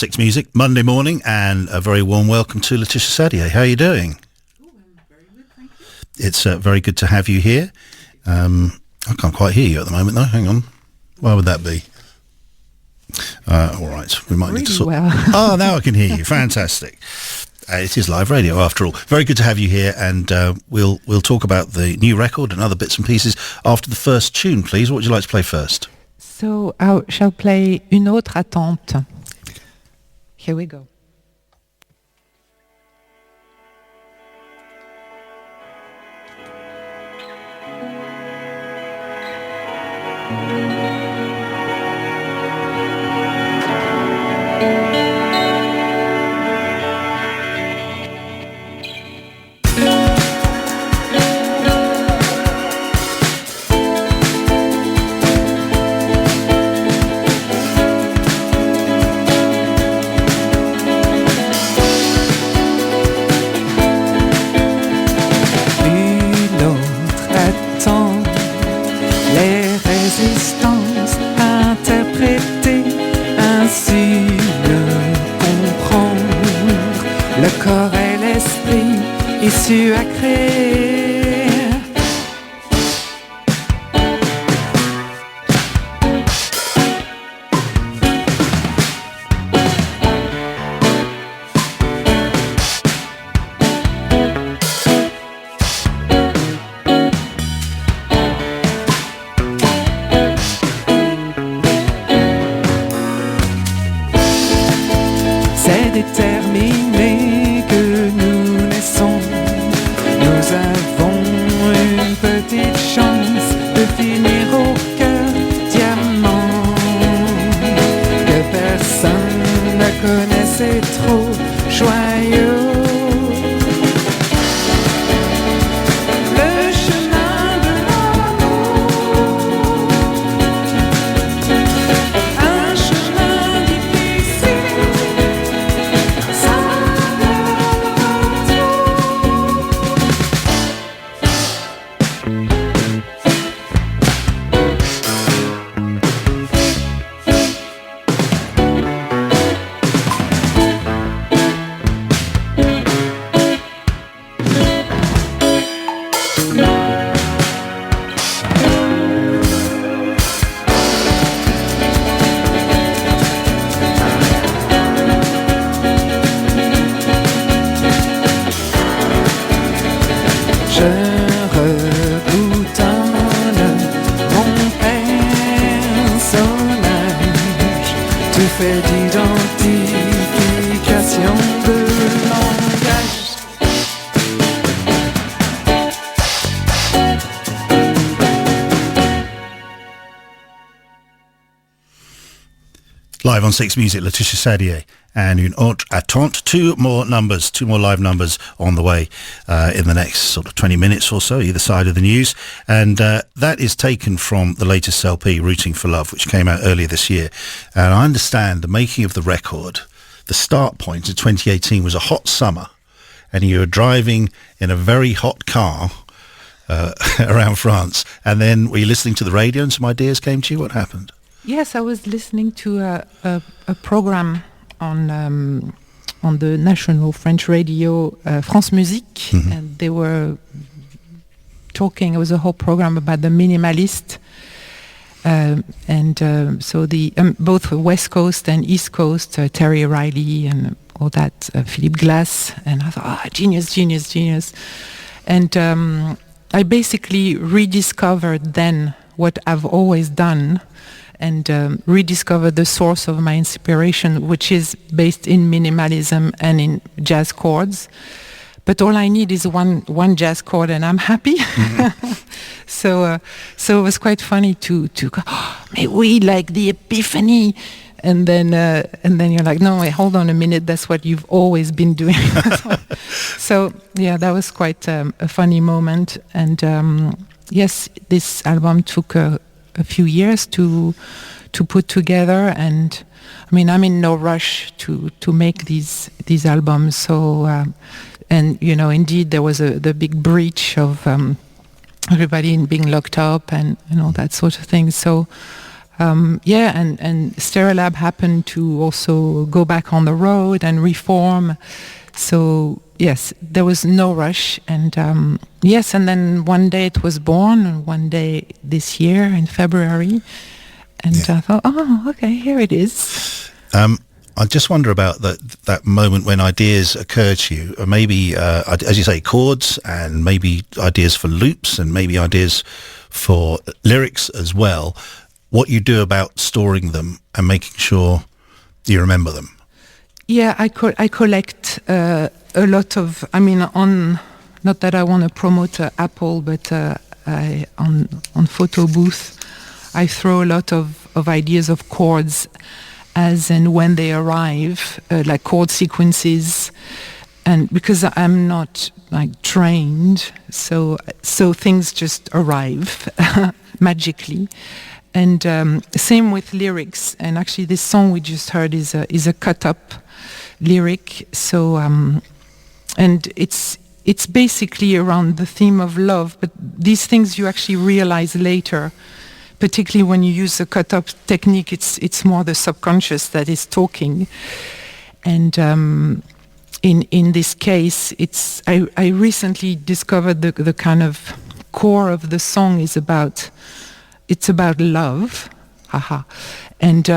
Six Music, Monday morning, and a very warm welcome to Lætitia Sadier. How are you doing? Oh, I'm very good, thank you. It's very good to have you here. I can't quite hear you at the moment, though. Hang on. Why would that be? All right, we might need to sort... Well. Oh, now I can hear you. Fantastic. It is live radio, after all. Very good to have you here, and we'll talk about the new record and other bits and pieces after the first tune, please. What would you like to play first? So I shall play Une autre attente. Here we go. Issu à créer. C'est déterminé que nous naissons. Nous avons une petite chance de finir au cœur diamant que personne ne connaissait trop joyeux. Le chemin de l'amour, un chemin difficile, sans d'identification de langage. Live on Six Music, Lætitia Sadier and Une autre attente. Two more live numbers on the way in the next sort of 20 minutes or so, either side of the news. And that is taken from the latest LP, Rooting for Love, which came out earlier this year. And I understand the making of the record, the start point in 2018 was a hot summer, and you were driving in a very hot car around France. And then were you listening to the radio and some ideas came to you? What happened? Yes, I was listening to a program on the national French radio, France Musique, and they were talking. It was a whole program about the minimalist, so the both West Coast and East Coast, Terry Riley and all that, Philip Glass, and I thought, genius, and I basically rediscovered then what I've always done. And rediscover the source of my inspiration, which is based in minimalism and in jazz chords. But all I need is one jazz chord, and I'm happy. Mm-hmm. So it was quite funny to go, may we like the epiphany, and then you're like, no, wait, hold on a minute, that's what you've always been doing. So yeah, that was quite a funny moment, and yes, this album took a few years to put together, and I mean, I'm in no rush to make these albums. So and you know, indeed there was the big breach of everybody being locked up and all that sort of thing. So and Stereolab happened to also go back on the road and reform. So yes, there was no rush, and and then one day it was born, one day this year in February, and I thought, oh, okay, here it is. I just wonder about that moment when ideas occur to you, or maybe, as you say, chords, and maybe ideas for loops, and maybe ideas for lyrics as well. What you do about storing them and making sure you remember them. Yeah, I collect a lot of. I mean, not that I want to promote Apple, but on Photo Booth, I throw a lot of ideas of chords as and when they arrive, like chord sequences, and because I'm not like trained, so things just arrive magically. And same with lyrics. And actually, this song we just heard is a cut up lyric. So and it's basically around the theme of love, but these things you actually realize later. Particularly when you use the cut-up technique, it's more the subconscious that is talking. And in this case, I recently discovered the kind of core of the song is about love, and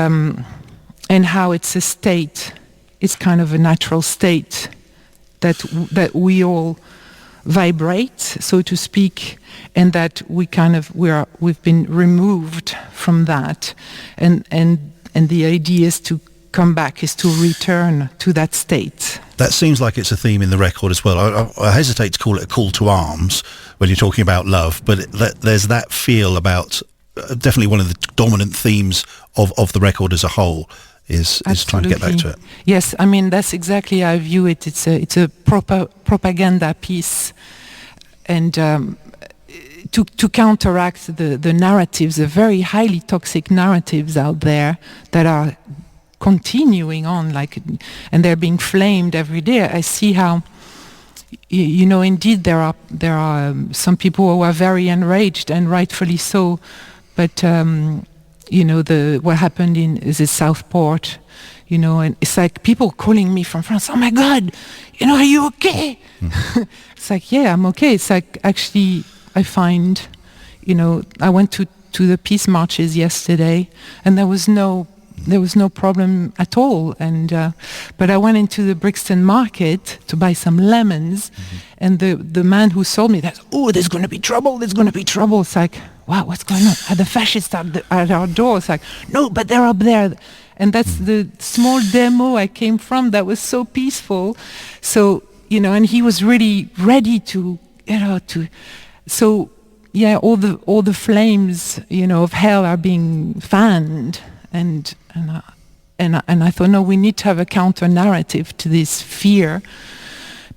how it's a state. It's kind of a natural state that we all vibrate, so to speak, and that we've been removed from that, and the idea is to come back, is to return to that state. That seems like it's a theme in the record as well. I hesitate to call it a call to arms when you're talking about love, but there's that feel about definitely one of the dominant themes of the record as a whole. Is trying to get back to it. Yes, I mean that's exactly how I view it. It's a proper propaganda piece, and to counteract the narratives, the very highly toxic narratives out there that are continuing on, and they're being flamed every day. I see how, indeed there are some people who are very enraged, and rightfully so, but. What happened is Southport, and it's like people calling me from France. Oh my God, are you okay? Mm-hmm. It's like, yeah, I'm okay. It's like, actually, I find, I went to the peace marches yesterday, and there was no problem at all. And but I went into the Brixton market to buy some lemons, and the man who sold me that, there's going to be trouble. It's like, wow, what's going on? Are the fascists at our door? It's like, no, but they're up there. And that's the small demo I came from that was so peaceful. So, and he was really ready to, so yeah, all the flames, of hell are being fanned. And I thought, no, we need to have a counter narrative to this fear.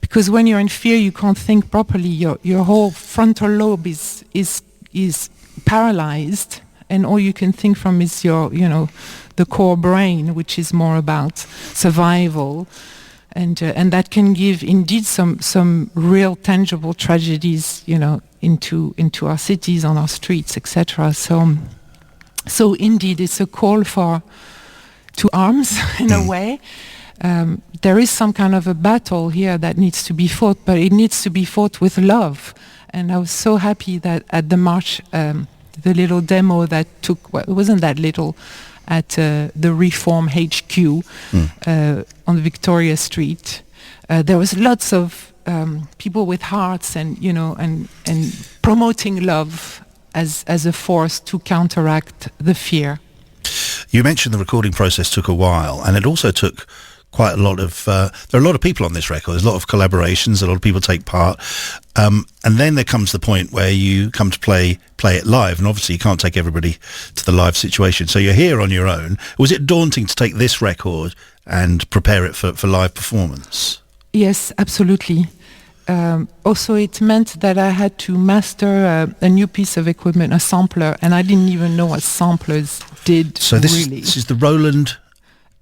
Because when you're in fear, you can't think properly. Your whole frontal lobe is paralyzed, and all you can think from is your, the core brain, which is more about survival, and that can give indeed some real tangible tragedies, into our cities, on our streets, etc. So indeed, it's a call to arms in a way. There is some kind of a battle here that needs to be fought, but it needs to be fought with love. And I was so happy that at the march, the little demo that took, well, it wasn't that little, at the Reform HQ on Victoria Street, there was lots of people with hearts, and promoting love as a force to counteract the fear. You mentioned the recording process took a while, and it also took quite a lot of, there are a lot of people on this record, there's a lot of collaborations, a lot of people take part, and then there comes the point where you come to play it live, and obviously you can't take everybody to the live situation, so you're here on your own. Was it daunting to take this record and prepare it for live performance? Yes, absolutely. Also, it meant that I had to master a new piece of equipment, a sampler, and I didn't even know what samplers did. So this is the Roland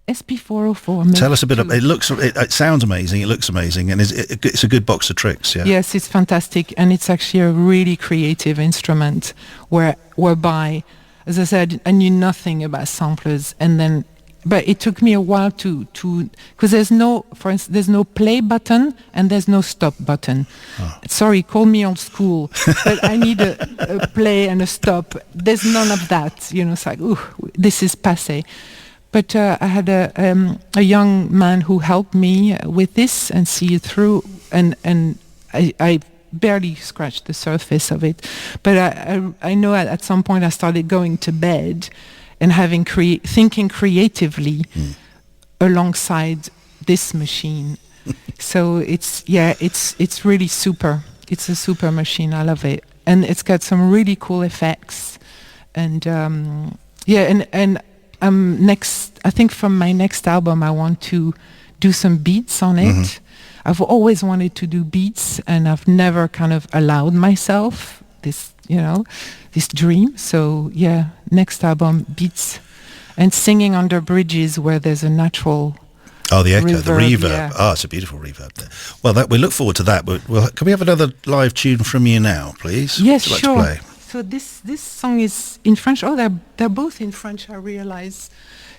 SP404. Tell us a bit about it. It sounds amazing, it looks amazing, and it's a good box of tricks. Yeah. Yes, it's fantastic, and it's actually a really creative instrument whereby as I said, I knew nothing about samplers, and then, but it took me a while to because there's no, for instance, there's no play button and there's no stop button. Sorry, call me old school, but I need a play and a stop. There's none of that. It's like, ooh, this is passé. But I had a young man who helped me with this and see it through, and I barely scratched the surface of it. But I know at some point I started going to bed and thinking creatively alongside this machine. So it's really super. It's a super machine. I love it, and it's got some really cool effects. And next, I think from my next album, I want to do some beats on it. I've always wanted to do beats, and I've never kind of allowed myself this dream. So yeah, next album, beats and singing under bridges where there's a natural the echo, reverb, the reverb. yeah. It's a beautiful reverb there. Well, we look forward to that. But can we have another live tune from you now, please? Yes, Would you sure. like to play? So this song is in French. Oh, they're both in French, I realize.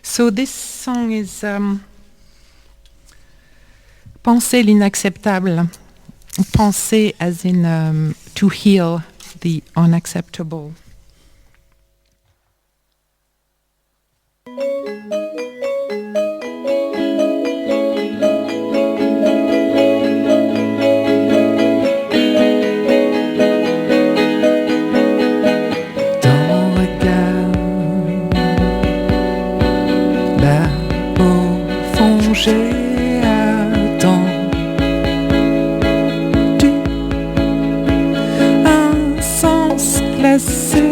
So this song is Penser l'inacceptable. Penser as in to heal the unacceptable. J'ai attendu un sens glacé.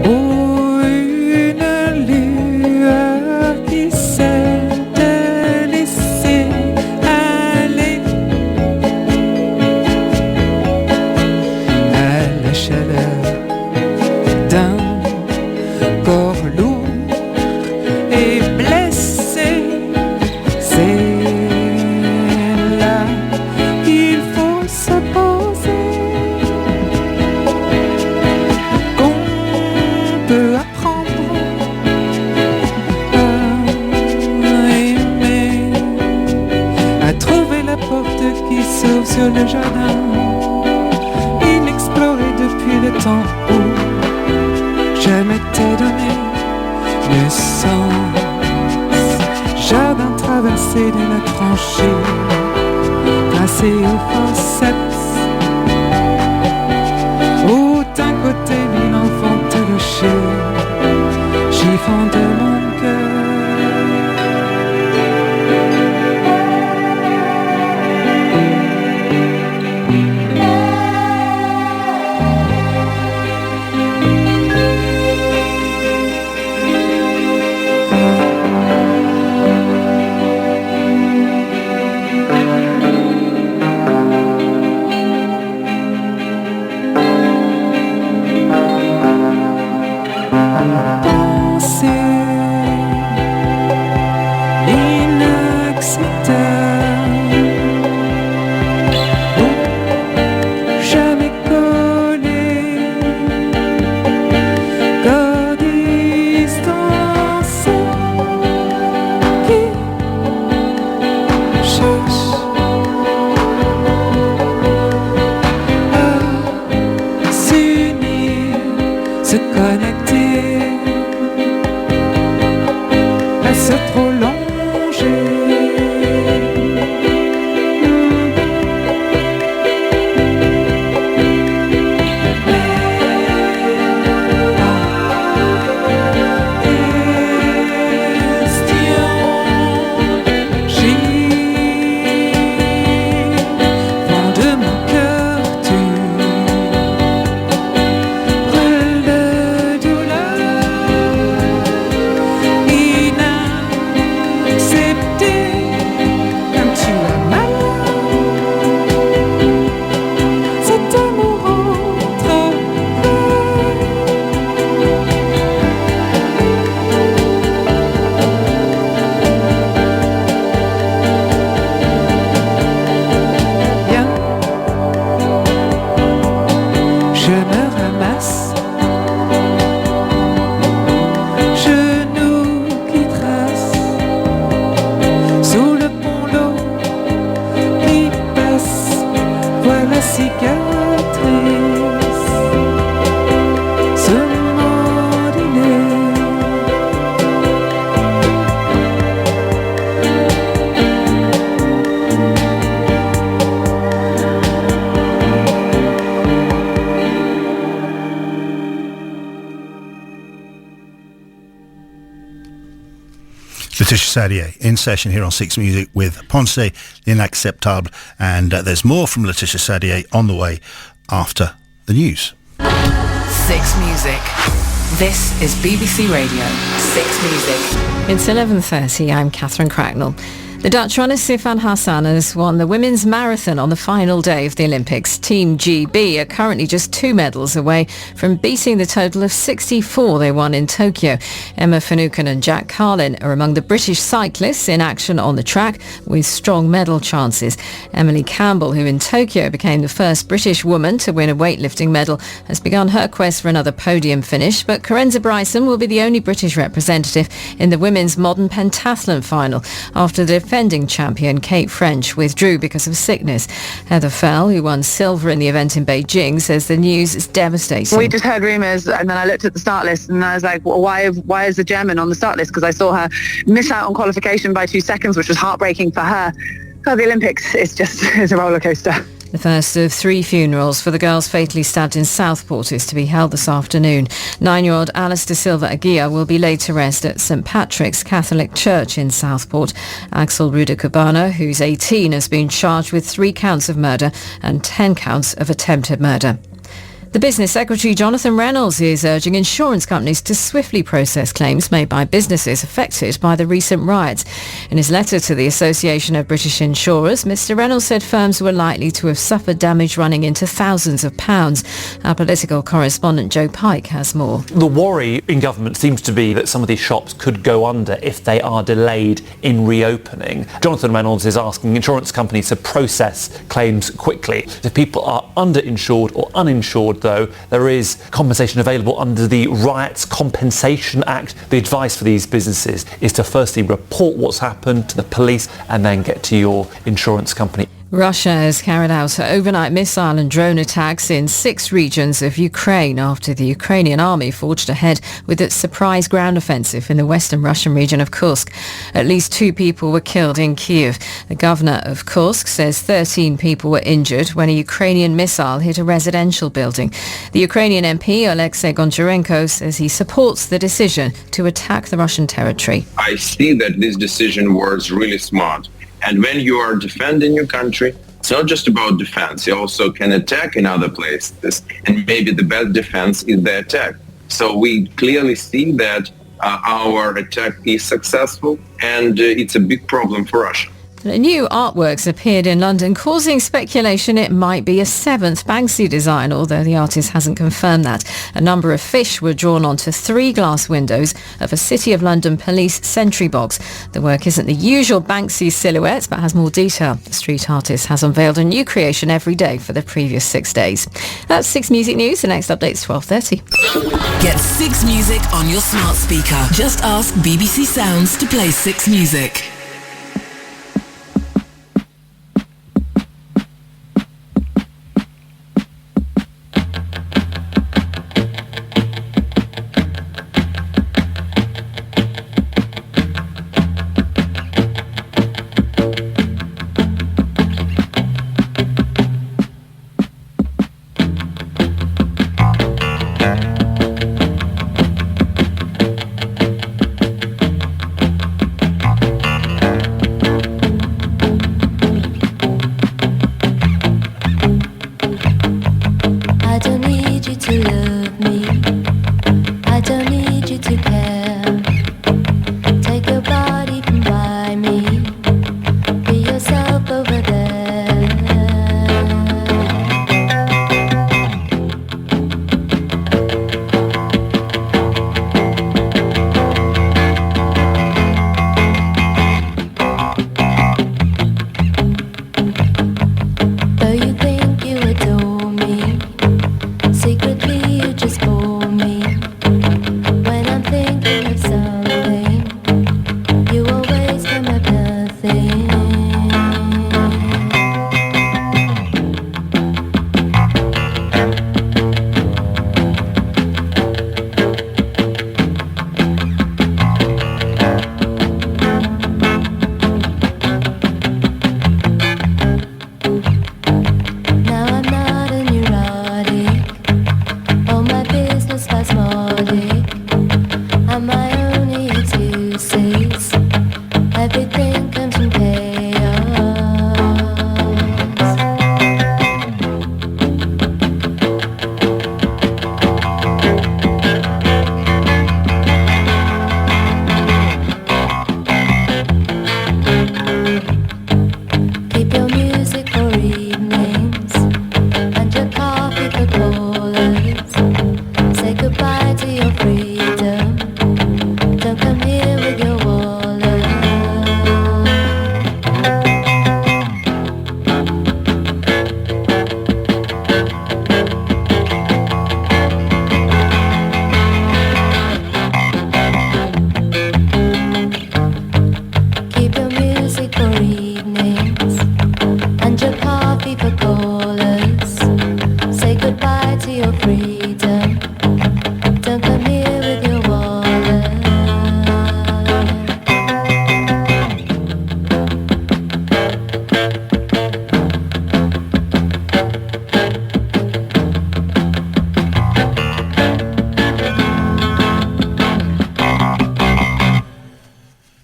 Oh, une lueur qui s'est laissée aller à la chaleur d'un corps lourd et blessé. C'est là qu'il faut se poser, qu'on peut apprendre à aimer, à trouver la porte qui s'ouvre sur le jardin inexploré depuis le temps où je m'étais donné le sens. Jardin traversé de la tranchée, tracé au forceps, où d'un côté mille enfants touchés, chiffon de mon cœur. Se connecter, à se prolonger. Lætitia Sadier in session here on Six Music with Ponce L'Inacceptable, and there's more from Lætitia Sadier on the way after the news. Six Music. This is BBC Radio 6 Music. It's 11:30. I'm Catherine Cracknell. The Dutch runner Sifan Hassan has won the women's marathon on the final day of the Olympics. Team GB are currently just 2 medals away from beating the total of 64 they won in Tokyo. Emma Finucane and Jack Carlin are among the British cyclists in action on the track with strong medal chances. Emily Campbell, who in Tokyo became the first British woman to win a weightlifting medal, has begun her quest for another podium finish. But Carenza Bryson will be the only British representative in the women's modern pentathlon final after the defending champion Kate French withdrew because of sickness. Heather Fell, who won silver in the event in Beijing, says the news is devastating. We just heard rumours, and then I looked at the start list and I was like, well, why is the German on the start list? Because I saw her miss out on qualification by 2 seconds, which was heartbreaking for her. So the Olympics is a roller coaster. The first of 3 funerals for the girls fatally stabbed in Southport is to be held this afternoon. 9-year-old Alice de Silva Aguirre will be laid to rest at St Patrick's Catholic Church in Southport. Axel Ruda Cabana, who's 18, has been charged with 3 counts of murder and 10 counts of attempted murder. The Business Secretary Jonathan Reynolds is urging insurance companies to swiftly process claims made by businesses affected by the recent riots. In his letter to the Association of British Insurers, Mr Reynolds said firms were likely to have suffered damage running into thousands of pounds. Our political correspondent Joe Pike has more. The worry in government seems to be that some of these shops could go under if they are delayed in reopening. Jonathan Reynolds is asking insurance companies to process claims quickly. If people are underinsured or uninsured, though, there is compensation available under the Riots Compensation Act. The advice for these businesses is to firstly report what's happened to the police and then get to your insurance company. Russia has carried out overnight missile and drone attacks in 6 regions of Ukraine after the Ukrainian army forged ahead with its surprise ground offensive in the western Russian region of Kursk. At least 2 people were killed in Kiev. The governor of Kursk says 13 people were injured when a Ukrainian missile hit a residential building. The Ukrainian MP, Alexei Goncharenko, says he supports the decision to attack the Russian territory. I see that this decision was really smart. And when you are defending your country, it's not just about defense. You also can attack in other places. And maybe the best defense is the attack. So we clearly see that our attack is successful, and it's a big problem for Russia. New artworks appeared in London, causing speculation it might be a 7th Banksy design, although the artist hasn't confirmed that. A number of fish were drawn onto 3 glass windows of a City of London police sentry box. The work isn't the usual Banksy silhouette, but has more detail. The street artist has unveiled a new creation every day for the previous 6 days. That's 6 Music News. The next update's 12:30. Get 6 Music on your smart speaker. Just ask BBC Sounds to play 6 Music.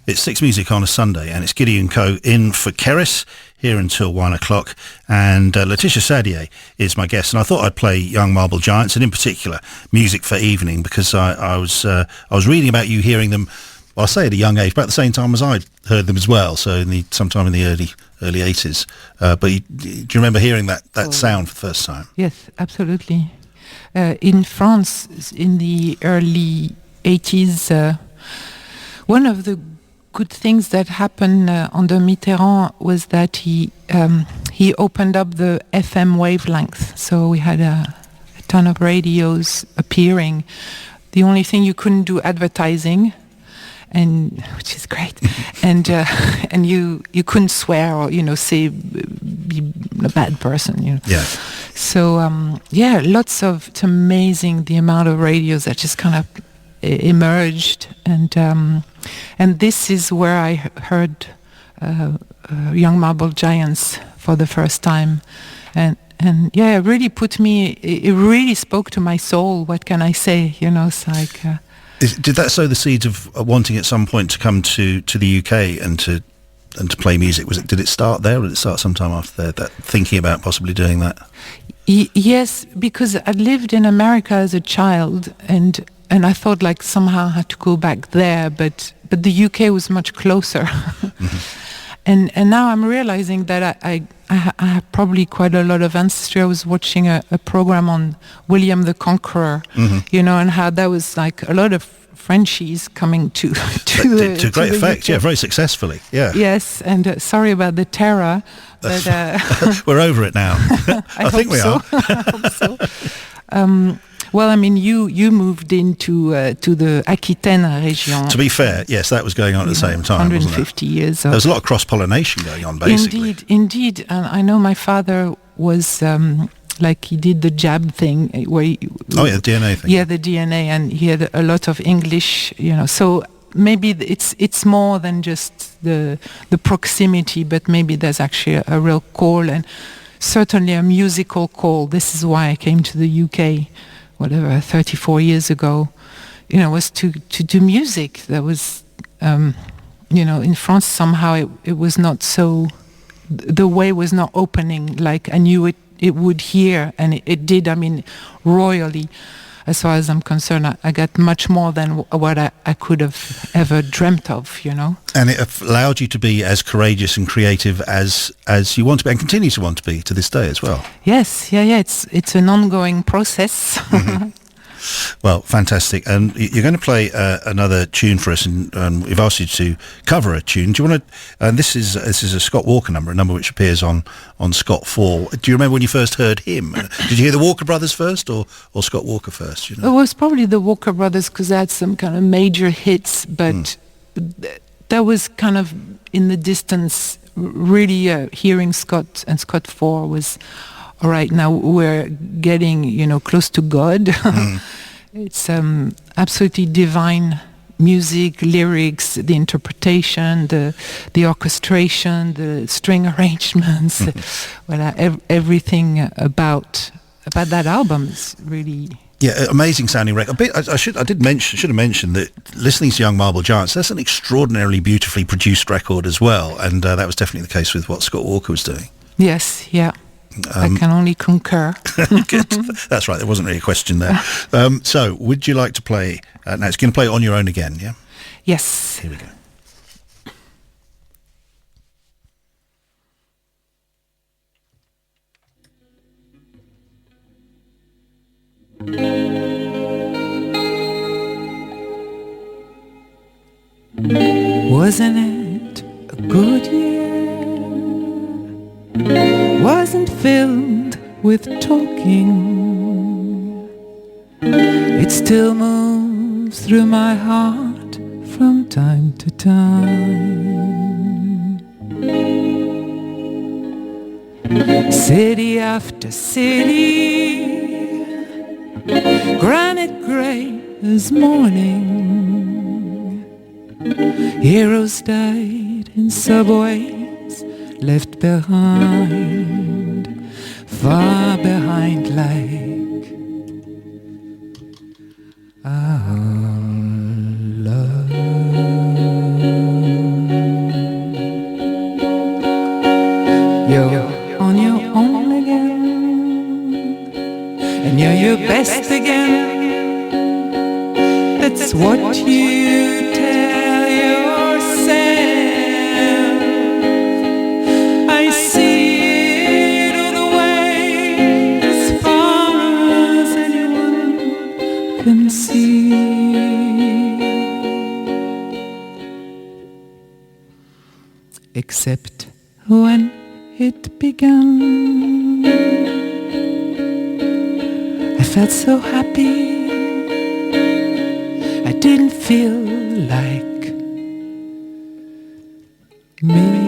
It's Six Music on a Sunday, and it's Gideon Coe in for Keris here until 1 o'clock, and Lætitia Sadier is my guest, and I thought I'd play Young Marble Giants, and in particular Music for Evening, because I was reading about you hearing them, well, I say at a young age, about the same time as I heard them as well, so sometime in the early 80s. But do you remember hearing that sound for the first time? Yes, absolutely. In France, in the early 80s, one of the good things that happened under Mitterrand was that he opened up the FM wavelength. So we had a ton of radios appearing. The only thing you couldn't do advertising, and which is great, and you couldn't swear or say be a bad person. Yeah. So lots of. It's amazing the amount of radios that just kind of emerged, and this is where I heard Young Marble Giants for the first time, and it really it really spoke to my soul. What can I say? It's like. Did that sow the seeds of wanting at some point to come to the UK and to play music? Did it start there, or did it start sometime after there? That thinking about possibly doing that. Yes, because I'd lived in America as a child, and I thought like somehow I had to go back there, but the UK was much closer. Mm-hmm. And now I'm realizing that I have probably quite a lot of ancestry. I was watching a program on William the Conqueror, mm-hmm. And how that was like a lot of Frenchies coming to great effect, UK. yeah, very successfully, yeah. Yes, and sorry about the terror, but we're over it now. I think we are. I hope so. Well, I mean, you moved into to the Aquitaine region. To be fair, yes, that was going on at the same time. 150 years. There was a lot of cross-pollination going on, basically. Indeed. And I know my father was he did the jab thing where. The DNA thing. Yeah, the DNA, and he had a lot of English. So maybe it's more than just the proximity, but maybe there's actually a real call, and certainly a musical call. This is why I came to the UK. 34 years ago, was to do music. That was, in France somehow it was not so, the way was not opening like I knew it would here, and it did, royally. As far as I'm concerned, I got much more than what I could have ever dreamt of, And it allowed you to be as courageous and creative as you want to be, and continue to want to be to this day as well. Yes, it's an ongoing process. Mm-hmm. Well, fantastic. And you're going to play another tune for us, and we've asked you to cover a tune. Do you want to? And this is a Scott Walker number, a number which appears on Scott 4. Do you remember when you first heard him? Did you hear the Walker Brothers first, or Scott Walker first? It was probably the Walker Brothers, because they had some kind of major hits, but that was kind of in the distance. Really, hearing Scott and Scott 4 was. All right, now we're getting, close to God. Mm. It's absolutely divine music, lyrics, the interpretation, the orchestration, the string arrangements. Everything about that album is really. Yeah, amazing sounding record. I should have mentioned that listening to Young Marble Giants, that's an extraordinarily beautifully produced record as well, and that was definitely the case with what Scott Walker was doing. Yes, yeah. I can only concur. Good. That's right, there wasn't really a question there. So, would you like to play, now it's going to play On Your Own again, yeah? Yes. Here we go. Wasn't it a good year? Wasn't filled with talking. It still moves through my heart from time to time. City after city, granite gray as morning. Heroes died in subways, left behind, far behind, like our love. except when it began. I felt so happy, I didn't feel like me.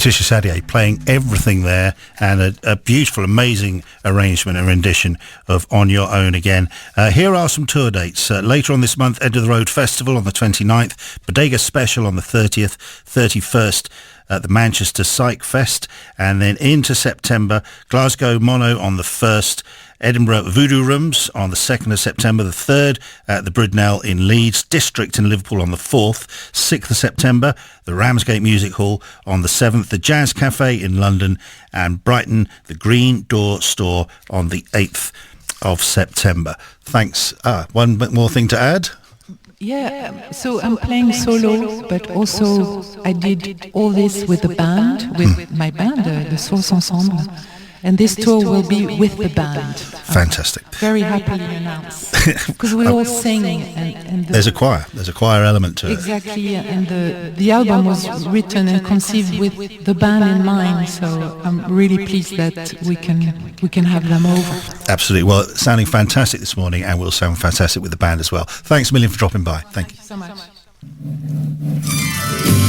Lætitia Sadier playing everything there, and a beautiful, amazing arrangement and rendition of On Your Own Again. Here are some tour dates. Later on this month, End of the Road Festival on the 29th, Bodega Special on the 30th, 31st at the Manchester Psych Fest, and then into September, Glasgow Mono on the 1st, Edinburgh Voodoo Rooms on the 2nd of September, the 3rd at the Bridnell in Leeds, District in Liverpool on the 4th, 6th of September, the Ramsgate Music Hall on the 7th, the Jazz Cafe in London, and Brighton, the Green Door Store on the 8th of September. Thanks. One more thing to add? Yeah, so I'm playing solo, but also I did all this with the band, with my band, the Source Ensemble. And this tour will be with the band. Fantastic. Very happily announced. Because we all sing. And there's a choir element to it. Exactly, and the album was written and conceived with the band in mind, so I'm really pleased that we can have them over. Absolutely. Well, sounding fantastic this morning, and will sound fantastic with the band as well. Thanks a million for dropping by. Thank you. Thank you so much.